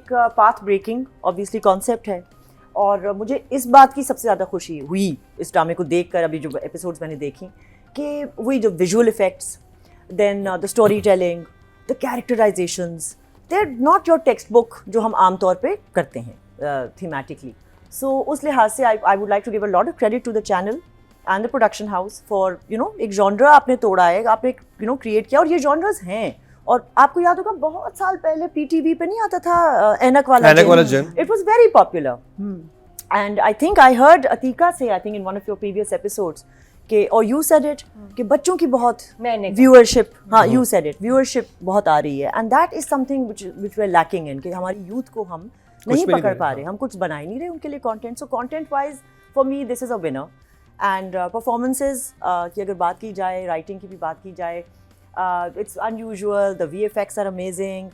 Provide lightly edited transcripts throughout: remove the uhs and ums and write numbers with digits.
एक path breaking obviously concept है, और मुझे इस बात की सबसे ज़्यादा खुशी हुई इस ड्रामे को देखकर, अभी जो एपिसोड्स मैंने देखी, कि वही जो visual effects, then the storytelling, the characterisations, they are not your textbook जो हम आमतौर पे करते हैं थीमेटिकली. सो उस लिहाज से I would like to give a lot of credit to the channel and the production house for एक जॉनरा आपने तोड़ा है, आपने क्रिएट किया, और ये जॉनर्स हैं. और आपको याद होगा बहुत साल पहले पीटीवी पे नहीं आता था ऐनक वाला जिन. It was very popular, and I think I heard Atiqa से, I think in one of your previous episodes, कि और यू सेड इट कि बच्चों की बहुत व्यूअरशिप, हाँ यू सेड इट, व्यूअरशिप बहुत आ रही है, and that is something which we are lacking in, कि हमारी यूथ को हम नहीं पकड़ पा रहे, हम कुछ बना ही नहीं रहे उनके लिए content. So content wise for me this is a winner. And performances की अगर बात की जाए, राइटिंग की भी बात की जाए, it's unusual, the VFX are amazing,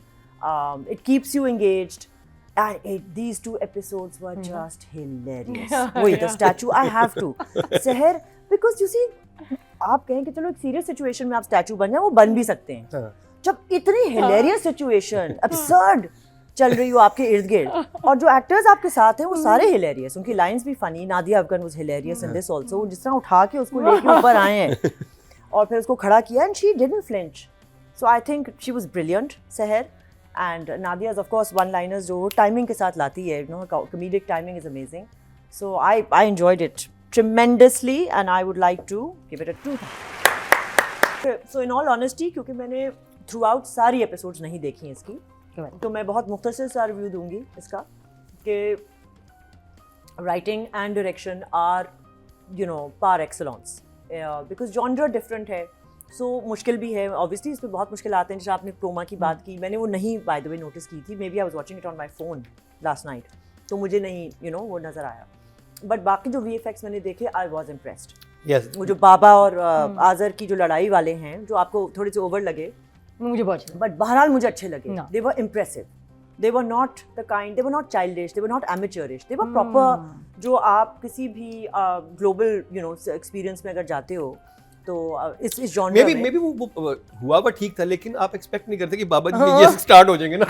it keeps you engaged, and these 2 episodes were just hilarious. Wait, the statue, I have to Seher, because you see, आप कहें कि चलो एक सीरियस सिचुएशन में आप स्टैचू बन जाए, वो बन भी सकते हैं. जब इतनी हिलेरियस सिचुएशन, absurd चल रही हो आपके इर्द गिर्द, और जो एक्टर्स आपके साथ हैं वो सारे हिलेरियस, उनकी लाइंस भी funny. Nadia Afghan was hilarious in this also, जिस तरह उठा के उसको लेके ऊपर आए हैं और फिर उसको खड़ा किया, and she didn't flinch. So I think she was brilliant, Sahar. And Nadia's of course one liners जो टाइमिंग के साथ लाती है, comedic timing is amazing. So I enjoyed it tremendously, and I would like to give it a 2. So in all honesty, क्योंकि मैंने through out सारी episodes नहीं देखी हैं इसकी, तो मैं बहुत मुख्तसर सा रिव्यू दूंगी इसका, कि writing and direction are par excellence, because genre different है, सो मुश्किल भी है ऑब्वियसली. इस पर बहुत मुश्किल आते हैं. जैसे आपने क्रोमा की बात की, मैंने वो नहीं बाय द वे नोटिस की थी, maybe I was watching it on my phone last night, तो मुझे नहीं वो नज़र आया. बट बाकी जो VFX मैंने देखे, आई वाज इम्प्रेस्ड. वो जो बाबा और आज़र की जो लड़ाई वाले हैं, जो आपको थोड़े से ओवर लगे, मुझे बहुत अच्छे, बट बहरहाल मुझे अच्छे लगे. दे वर impressive, they were not the kind, they were not childish, they were not amateurish, they were proper. जो आप किसी भी global experience में अगर जाते हो, तो इस genre में maybe वो हुआ वो ठीक था, लेकिन आप एक्सपेक्ट नहीं करते कि बाबा जी ये स्टार्ट हो जाएंगे ना.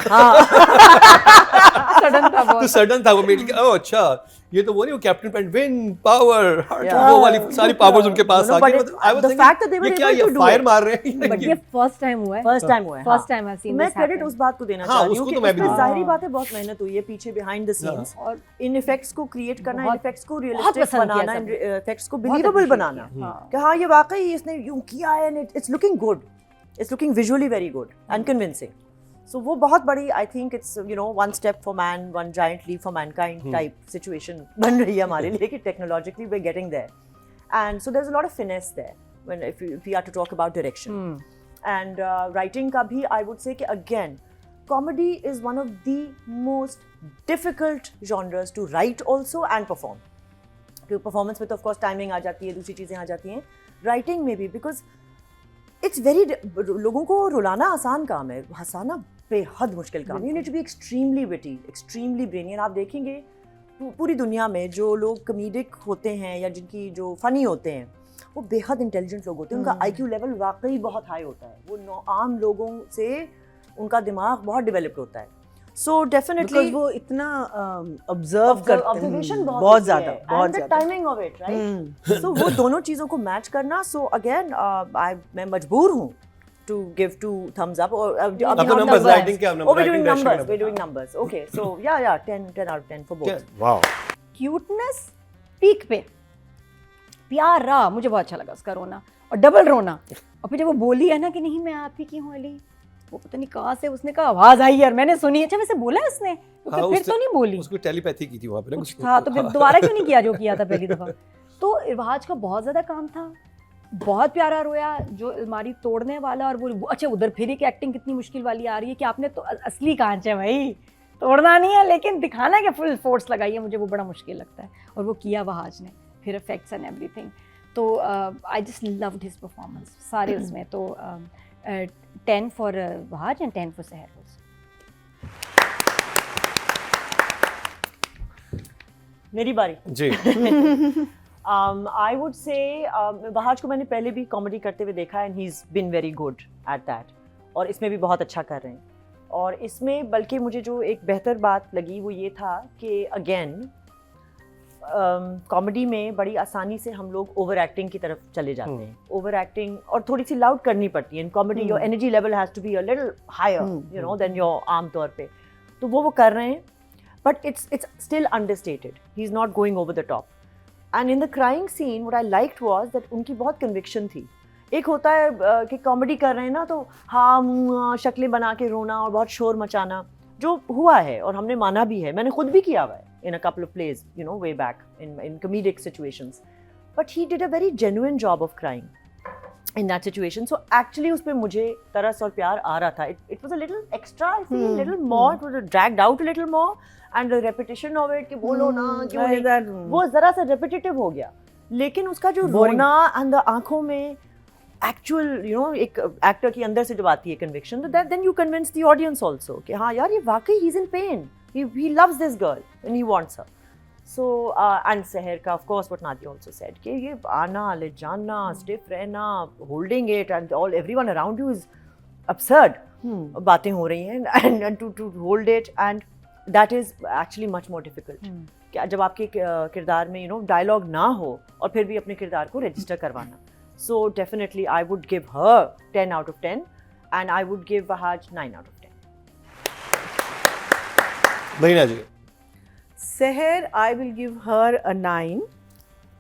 सडन था वो मेरे लिए. ओह अच्छा, ये तो वो नहीं, वो कैप्टन पेंट विन पावर वो वाली सारी पावर्स उनके पास आ गई. आई वाज थिंकिंग ये क्या, ये फायर मार रहे हैं. बट ये फर्स्ट टाइम हुआ है, फर्स्ट टाइम आई सीन. मैं क्रेडिट उस बात को देना चाहती हूं कि जाहिर बात है बहुत मेहनत हुई है पीछे बिहाइंड द सीन्स, और इन इफेक्ट्स को क्रिएट करना, इन इफेक्ट्स को रियलिस्टिक बनाना, इन इफेक्ट्स को बिलीवेबल बनाना, कि हाँ ये वाकई इसने यूं किया है, and it's looking good, it's looking visually very good and convincing. So वो बहुत बड़ी, I think it's one step for man, one giant leap for mankind type situation बन रही है हमारे लिए, कि technologically we're getting there, and so there's a lot of finesse there when if we are to talk about direction. And writing का भी I would say कि again comedy is one of the most difficult genres to write also and perform. क्योंकि performance में तो of course timing आ जाती है, दूसरी चीज़ें आ जाती हैं, writing में भी because it's very लोगों को रुलाना आसान काम है, हंसाना बेहद मुश्किल काम. You need to be extremely witty, extremely brainy. आप देखेंगे पूरी दुनिया में जो लोग कॉमेडिक होते हैं या जिनकी जो फनी होते हैं, वो बेहद इंटेलिजेंट लोग होते हैं. उनका IQ लेवल वाकई बहुत हाई होता है. वो आम लोगों से उनका दिमाग बहुत डेवलप्ड होता है. So definitely वो इतना ऑब्जर्व करते हैं, ऑब्जर्वेशन बहुत ज़्यादा, बहुत ज़्यादा, टाइमिंग ऑफ इट, राइट. सो वो दोनों चीज़ों को मैच करना. सो अगेन मैं मजबूर हूँ to give 2 thumbs up, or numbers writing के numbers, we're doing numbers. Okay, so yeah 10 out of 10 for both. Wow. Cuteness peak पे, प्यारा, मुझे बहुत अच्छा लगा उसका रोना, और डबल रोना. और फिर जब वो बोली है ना कि नहीं मैं आप ही की हूँ अली, वो पता नहीं कहाँ से उसने कहा आवाज आई यार, मैंने सुनी. अच्छा वैसे बोला है उसने, तो फिर तो नहीं बोली, उसको टेलीपैथी की थी वहाँ पे कुछ था, तो फिर दोबारा क्यों नहीं किया जो किया था पहली दफा. तो इरवाज का बहुत ज्यादा काम था, बहुत प्यारा रोया, जो अलमारी तोड़ने वाला, और वो अच्छा उधर फिर की एक्टिंग कितनी मुश्किल वाली आ रही है, कि आपने तो असली कांच है भाई, तोड़ना नहीं है लेकिन दिखाना कि फुल फोर्स लगाई है, मुझे वो बड़ा मुश्किल लगता है. और वो किया वहाज ने, फिर इफेक्ट्स एंड एवरीथिंग. तो I just loved his performance सारे उसमें. तो 10 फॉर वहाज एंड 10 फॉर सहर. मेरी बारी जी. I would say वहाज को मैंने पहले भी कॉमेडी करते हुए देखा, and he is been very good at that, और इसमें भी बहुत अच्छा कर रहे हैं. और इसमें बल्कि मुझे जो एक बेहतर बात लगी वो ये था कि अगेन कॉमेडी में बड़ी आसानी से हम लोग ओवर एक्टिंग की तरफ चले जाते हैं, ओवर एक्टिंग और थोड़ी सी लाउड करनी पड़ती है in comedy. Your energy level has to be a little higher you know than your आम तौर पे, तो वो कर रहे हैं, but it's still understated, he is not going over the top. And in the crying scene what I liked was that उनकी बहुत कन्विक्शन थी। एक होता है कि कॉमेडी कर रहे हैं ना तो हाँ मुँह शक्लें बना के रोना और बहुत शोर मचाना, जो हुआ है और हमने माना भी है, मैंने खुद भी किया हुआ है in a couple of plays, you know, way back in comedic situations. But he did a very genuine job of crying in that situation. So actually उस पे मुझे तरस और प्यार आ रहा था. It was a little extra, I feel, a little more. It was dragged out a little more, and the repetition of it कि बोलो ना क्यों नहीं, वो जरा सा repetitive हो गया. लेकिन उसका जो रोना and the आँखों में actual, you know, एक actor की अंदर से जब आती है conviction, तो then you convince the audience also कि हाँ यार ये वाकई he's in pain. He loves this girl and he wants her. So and Seher ka, of course, what Nadia also said कि ये आना ले जाना, stiff रहना, holding it and all everyone around you is absurd. बातें हो रही हैं and to hold it, and that is actually much more difficult. क्या जब आपके किरदार में you know dialogue ना हो और फिर भी अपने किरदार को register करवाना. So definitely I would give her 10 out of 10 and I would give Wahaj 9 out of 10. महीना जी Seher, I will give her a 9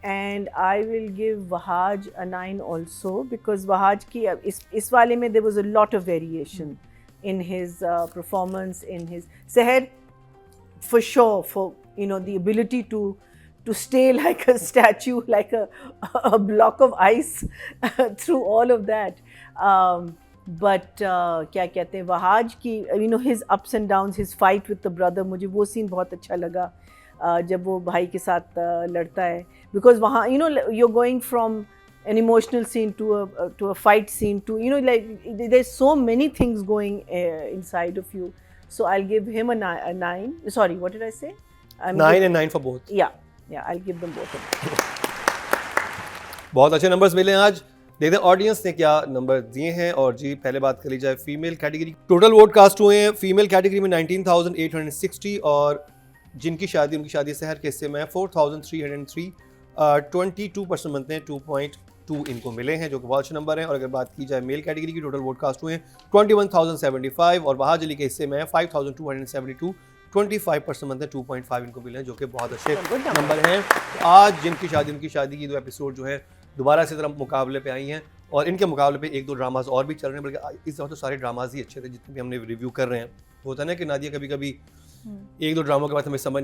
and I will give Wahaj a 9 also, because Wahaj की इस वाले में there was a lot of variation in his performance, in his Seher for sure, for you know the ability to stay like a statue, like a block of ice through all of that. But क्या कहते हैं वहाज की you know his ups and downs, his fight with the brother, मुझे वो scene बहुत अच्छा लगा जब वो भाई के साथ लड़ता है, because वहाँ you know you're going from an emotional scene to a fight scene to you know like there's so many things going inside of you. So I'll give him a 9. Sorry, what did I say? 9 and 9 for both. Yeah, I'll give them both. बहुत अच्छे numbers मिले आज। देखते हैं audience ने क्या number दिए हैं। और जी पहले बात कर ली जाए female category, total vote cast हुए हैं फीमेल कैटेगरी में 19,860 और जिनकी शादी उनकी शादी शहर के हिस्से में 4,303, 22% बनते हैं, 2.2 इनको मिले हैं जो कि बहुत अच्छे नंबर हैं। और अगर बात की जाए मेल कैटेगरी की, टोटल वोट कास्ट हुए हैं 21,075 और वहाज अली के हिस्से में 5,272, 25% बनते हैं, 2.5 इनको मिले हैं जो कि बहुत अच्छे नंबर हैं। आज जिनकी शादी उनकी शादी की 2 एपिसोड जो है दोबारा से तरह मुकाबले पे आई हैं और इनके मुकाबले पे 1-2 ड्रामाज और भी चल रहे हैं, बल्कि इस दफ़ा तो सारे ड्रामाज ही अच्छे थे जितने भी हमने रिव्यू कर रहे हैं। होता है ना कि नादिया कभी कभी 1-2 ड्रामों के बाद हमें समझ